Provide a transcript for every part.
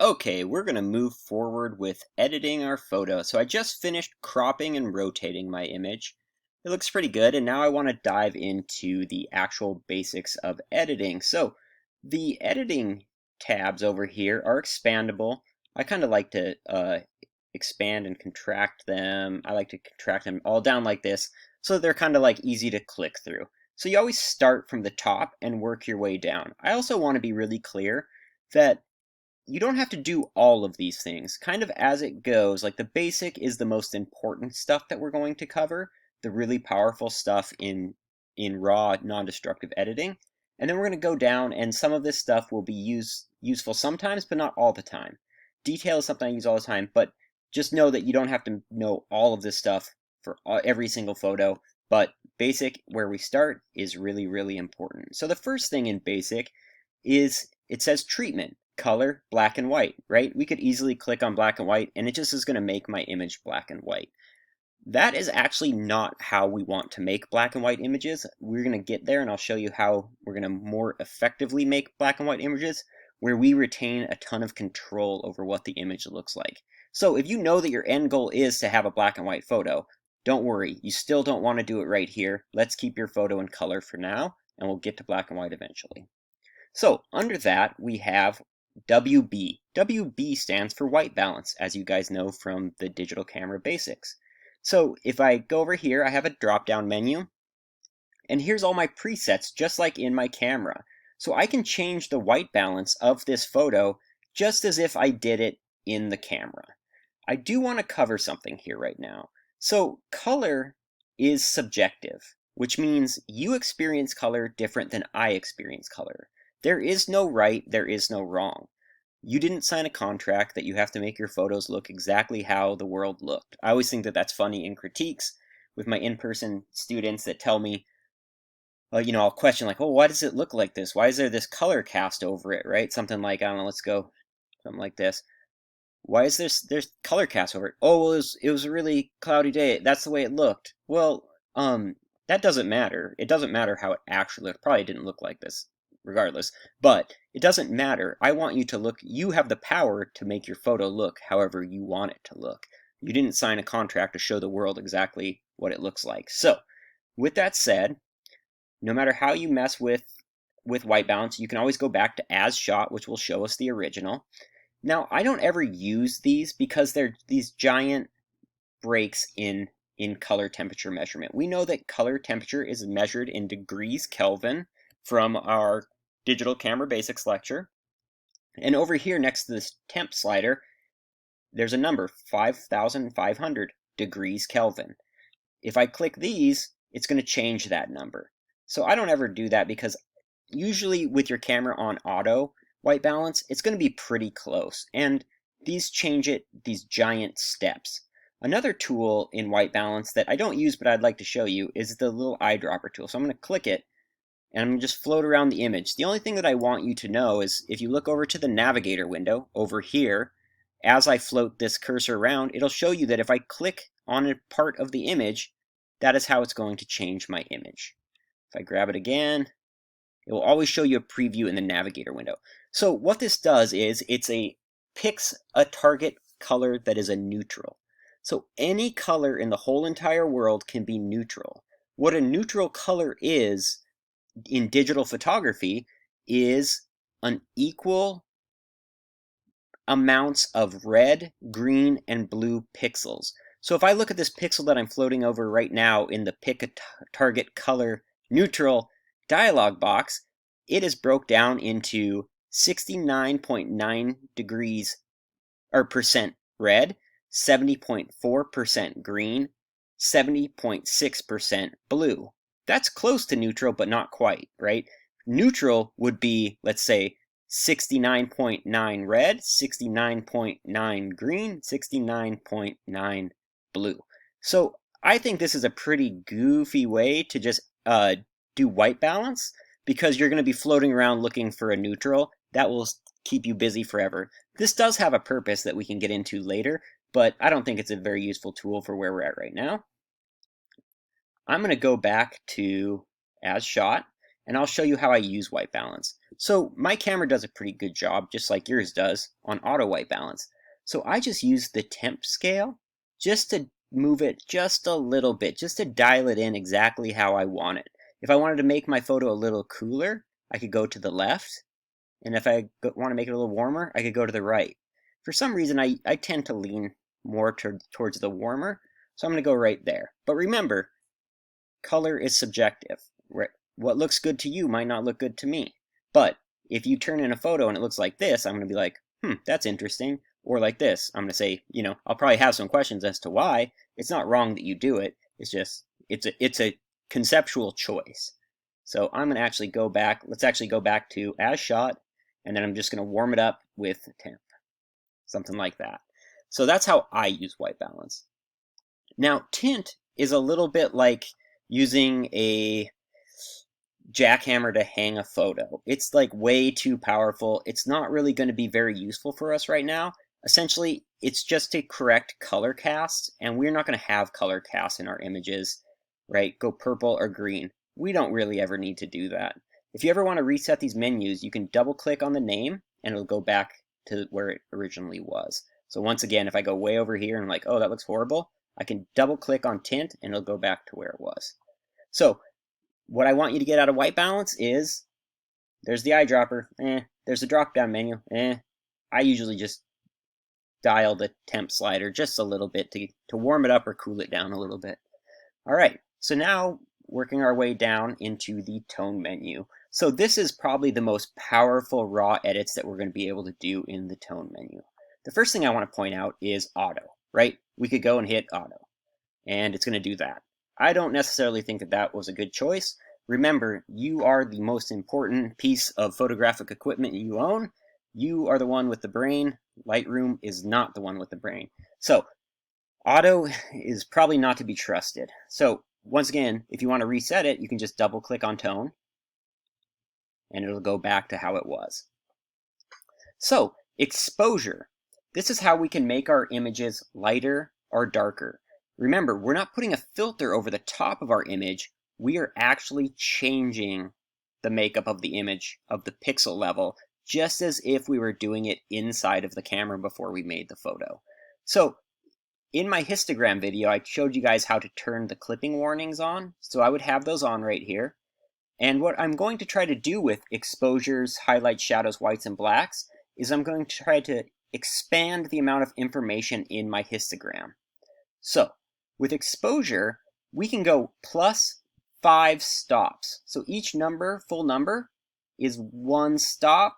Okay, we're going to move forward with editing our photo. So I just finished cropping and rotating my image. It looks pretty good, and now I want to dive into the actual basics of editing. So the editing tabs over here are expandable. I kind of like to expand and contract them. I like to contract them all down like this, so they're kind of like easy to click through. So you always start from the top and work your way down. I also want to be really clear that you don't have to do all of these things. Kind of as it goes, like the basic is the most important stuff that we're going to cover, the really powerful stuff in raw non-destructive editing. And then we're going to go down, and some of this stuff will be useful sometimes, but not all the time. Detail is something I use all the time, but just know that you don't have to know all of this stuff for every single photo. But basic, where we start, is really, really important. So the first thing in basic is it says treatment, color, black and white, right? We could easily click on black and white, and it just is going to make my image black and white. That is actually not how we want to make black and white images. We're going to get there, and I'll show you how we're going to more effectively make black and white images where we retain a ton of control over what the image looks like. So if you know that your end goal is to have a black and white photo, don't worry. You still don't want to do it right here. Let's keep your photo in color for now, and we'll get to black and white eventually. So under that, we have WB. WB stands for white balance, as you guys know from the digital camera basics. So if I go over here, I have a drop-down menu, and here's all my presets, just like in my camera. So I can change the white balance of this photo just as if I did it in the camera. I do want to cover something here right now. So color is subjective, which means you experience color different than I experience color. There is no right, there is no wrong. You didn't sign a contract that you have to make your photos look exactly how the world looked. I always think that that's funny in critiques with my in-person students that tell me, I'll question like, oh, why does it look like this? Why is there this color cast over it, right? Something like, I don't know, let's go, something like this. Why is there's color cast over it? Oh, well, it was a really cloudy day. That's the way it looked. Well, that doesn't matter. It doesn't matter how it actually looked. Probably didn't look like this, regardless. But it doesn't matter. I want you to look. You have the power to make your photo look however you want it to look. You didn't sign a contract to show the world exactly what it looks like. So, with that said, no matter how you mess with white balance, you can always go back to as shot, which will show us the original. Now, I don't ever use these because they're these giant breaks in color temperature measurement. We know that color temperature is measured in degrees Kelvin from our digital camera basics lecture. And over here next to this temp slider, there's a number, 5,500 degrees Kelvin. If I click these, it's going to change that number. So I don't ever do that because usually with your camera on auto white balance, it's going to be pretty close. And these change it, these giant steps. Another tool in white balance that I don't use but I'd like to show you is the little eyedropper tool. So I'm going to click it and I'm going to just float around the image. The only thing that I want you to know is if you look over to the navigator window over here, as I float this cursor around, it'll show you that if I click on a part of the image, that is how it's going to change my image. If I grab it again, it will always show you a preview in the navigator window. So what this does is picks a target color that is a neutral. So any color in the whole entire world can be neutral. What a neutral color is in digital photography is an equal amounts of red, green, and blue pixels. So if I look at this pixel that I'm floating over right now in the pick a target color neutral dialog box, it is broke down into 69.9 degrees or percent red, 70.4% green, 70.6% blue. That's close to neutral, but not quite, right? Neutral would be, let's say, 69.9 red, 69.9 green, 69.9 blue. So I think this is a pretty goofy way to just do white balance because you're going to be floating around looking for a neutral. That will keep you busy forever. This does have a purpose that we can get into later, but I don't think it's a very useful tool for where we're at right now. I'm going to go back to as shot, and I'll show you how I use white balance. So my camera does a pretty good job, just like yours does, on auto white balance. So I just use the temp scale just to move it just a little bit, just to dial it in exactly how I want it. If I wanted to make my photo a little cooler, I could go to the left, and if I want to make it a little warmer, I could go to the right. For some reason, I tend to lean more towards the warmer, so I'm going to go right there. But remember, color is subjective. What looks good to you might not look good to me. But if you turn in a photo and it looks like this, I'm going to be like, that's interesting. Or like this, I'm going to say, I'll probably have some questions as to why. It's not wrong that you do it. It's just, it's a conceptual choice. So I'm going to actually go back. Let's actually go back to as shot, and then I'm just going to warm it up with temp. Something like that. So that's how I use white balance. Now, tint is a little bit like using a jackhammer to hang a photo. It's like way too powerful. It's not really going to be very useful for us right now. Essentially, it's just to correct color cast, and we're not going to have color cast in our images, right? Go purple or green. We don't really ever need to do that. If you ever want to reset these menus, you can double click on the name and it'll go back to where it originally was. So once again, if I go way over here and I'm like, oh, that looks horrible, I can double click on tint and it'll go back to where it was. So what I want you to get out of white balance is, there's the eyedropper, there's the drop down menu, I usually just dial the temp slider just a little bit to warm it up or cool it down a little bit. All right, so now working our way down into the tone menu. So this is probably the most powerful raw edits that we're going to be able to do in the tone menu. The first thing I want to point out is auto, right? We could go and hit auto, and it's going to do that. I don't necessarily think that that was a good choice. Remember, you are the most important piece of photographic equipment you own. You are the one with the brain. Lightroom is not the one with the brain. So auto is probably not to be trusted. So once again, if you want to reset it, you can just double click on tone and it'll go back to how it was. So exposure. This is how we can make our images lighter or darker. Remember, we're not putting a filter over the top of our image. We are actually changing the makeup of the image, of the pixel level, just as if we were doing it inside of the camera before we made the photo. So in my histogram video, I showed you guys how to turn the clipping warnings on. So I would have those on right here. And what I'm going to try to do with exposures, highlights, shadows, whites, and blacks is I'm going to try to expand the amount of information in my histogram. So with exposure, we can go +5 stops. So each number, full number, is 1 stop.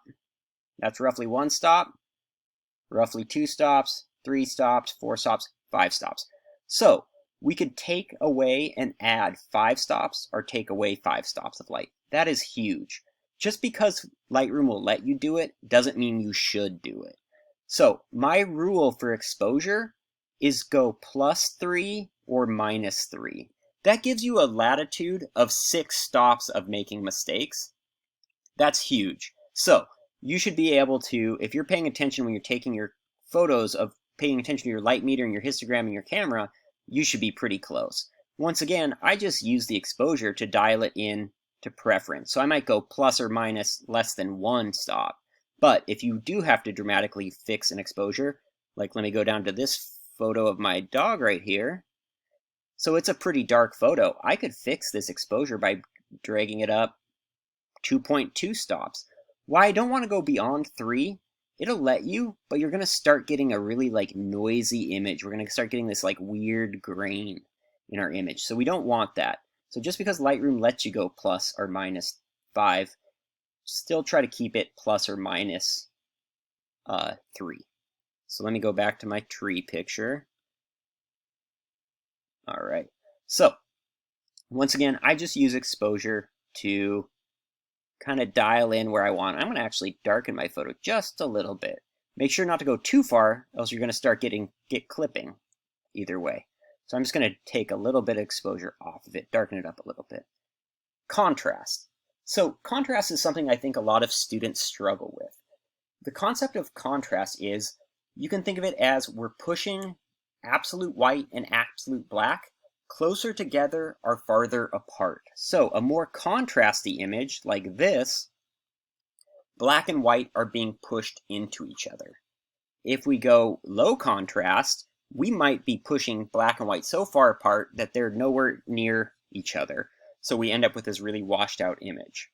That's roughly 1 stop, roughly 2 stops, 3 stops, 4 stops, 5 stops. So we could take away and add 5 stops or take away 5 stops of light. That is huge. Just because Lightroom will let you do it doesn't mean you should do it. So my rule for exposure is go +3 or -3. That gives you a latitude of 6 stops of making mistakes. That's huge. So you should be able to, if you're paying attention when you're taking your photos, of paying attention to your light meter and your histogram and your camera, you should be pretty close. Once again, I just use the exposure to dial it in to preference. So I might go plus or minus less than 1 stop. But if you do have to dramatically fix an exposure, like let me go down to this photo of my dog right here. So it's a pretty dark photo. I could fix this exposure by dragging it up 2.2 stops. Why I don't want to go beyond 3, it'll let you, but you're going to start getting a really noisy image. We're going to start getting this weird grain in our image. So we don't want that. So just because Lightroom lets you go plus or minus 5, still try to keep it plus or minus 3. So let me go back to my tree picture. All right. So once again, I just use exposure to kind of dial in where I want. I'm going to actually darken my photo just a little bit. Make sure not to go too far, else you're going to start get clipping either way. So I'm just going to take a little bit of exposure off of it, darken it up a little bit. Contrast. So contrast is something I think a lot of students struggle with. The concept of contrast is, you can think of it as we're pushing absolute white and absolute black closer together or farther apart. So a more contrasty image like this, black and white are being pushed into each other. If we go low contrast, we might be pushing black and white so far apart that they're nowhere near each other. So we end up with this really washed out image.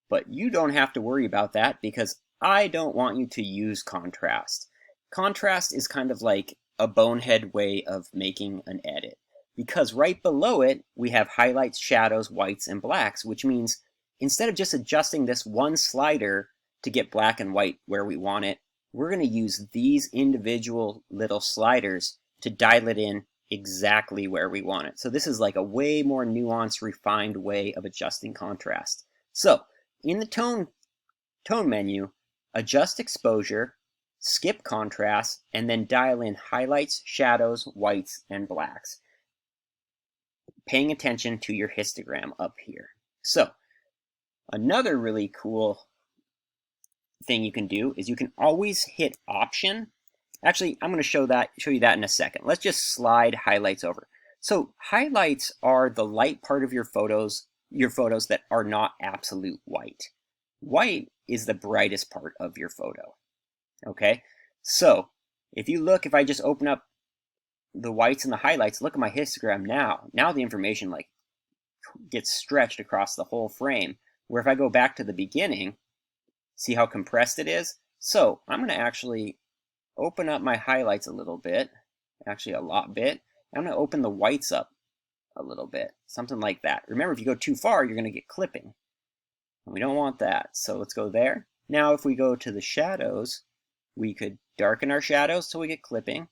But you don't have to worry about that because I don't want you to use contrast. Contrast is kind of like a bonehead way of making an edit, because right below it we have highlights, shadows, whites, and blacks, which means instead of just adjusting this one slider to get black and white where we want it, we're going to use these individual little sliders to dial it in exactly where we want it. So this is like a way more nuanced, refined way of adjusting contrast. So in the tone menu, adjust exposure, skip contrast, and then dial in highlights, shadows, whites, and blacks, paying attention to your histogram up here. So another really cool thing you can do is you can always hit Option. Actually, I'm going to show you that in a second. Let's just slide highlights over. So highlights are the light part of your photos that are not absolute white. White is the brightest part of your photo. Okay, so if I just open up the whites and the highlights, look at my histogram now. Now the information like gets stretched across the whole frame. Where if I go back to the beginning, see how compressed it is? So I'm going to actually open up my highlights a little bit, actually a lot bit. I'm going to open the whites up a little bit, something like that. Remember, if you go too far, you're going to get clipping. And we don't want that, so let's go there. Now if we go to the shadows, we could darken our shadows so we get clipping,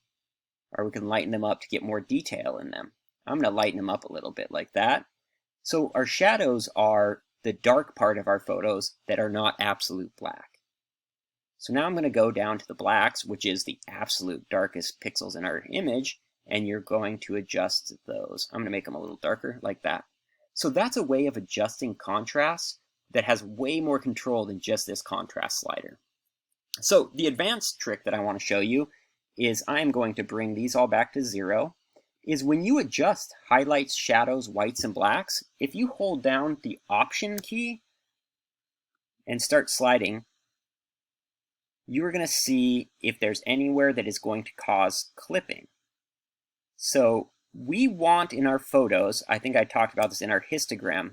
or we can lighten them up to get more detail in them. I'm going to lighten them up a little bit like that. So our shadows are the dark part of our photos that are not absolute black. So now I'm going to go down to the blacks, which is the absolute darkest pixels in our image, and you're going to adjust those. I'm going to make them a little darker like that. So that's a way of adjusting contrast that has way more control than just this contrast slider. So the advanced trick that I want to show you is I'm going to bring these all back to 0, is when you adjust highlights, shadows, whites, and blacks, if you hold down the Option key and start sliding, you are going to see if there's anywhere that is going to cause clipping. So we want in our photos, I think I talked about this in our histogram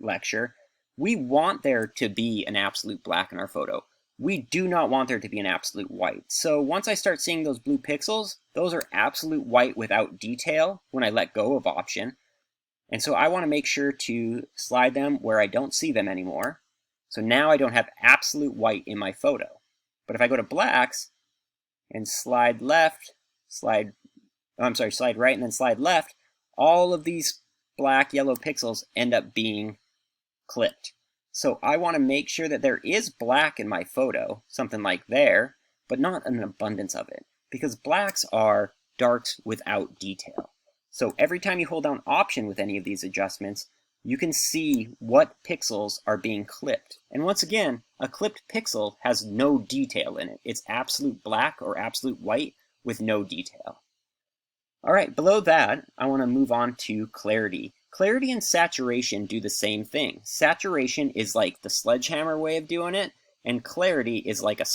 lecture, we want there to be an absolute black in our photo. We do not want there to be an absolute white. So once I start seeing those blue pixels, those are absolute white without detail when I let go of Option. And so I want to make sure to slide them where I don't see them anymore. So now I don't have absolute white in my photo. But if I go to blacks and slide left, slide right and then slide left, all of these black, yellow pixels end up being clipped. So I want to make sure that there is black in my photo, something like there, but not an abundance of it, because blacks are darks without detail. So every time you hold down Option with any of these adjustments, you can see what pixels are being clipped. And once again, a clipped pixel has no detail in it. It's absolute black or absolute white with no detail. All right, below that, I want to move on to clarity. Clarity and saturation do the same thing. Saturation is like the sledgehammer way of doing it, and clarity is like a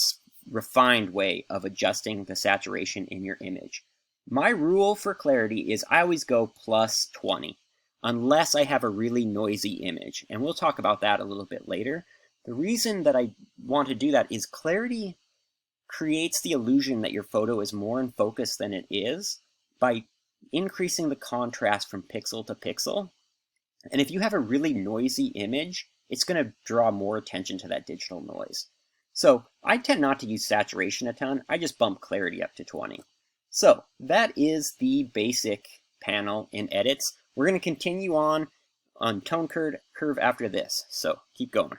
refined way of adjusting the saturation in your image. My rule for clarity is I always go plus 20, unless I have a really noisy image, and we'll talk about that a little bit later. The reason that I want to do that is clarity creates the illusion that your photo is more in focus than it is by increasing the contrast from pixel to pixel. And if you have a really noisy image, it's going to draw more attention to that digital noise. So I tend not to use saturation a ton. I just bump clarity up to 20. So that is the basic panel in edits. We're going to continue on tone curve after this. So keep going.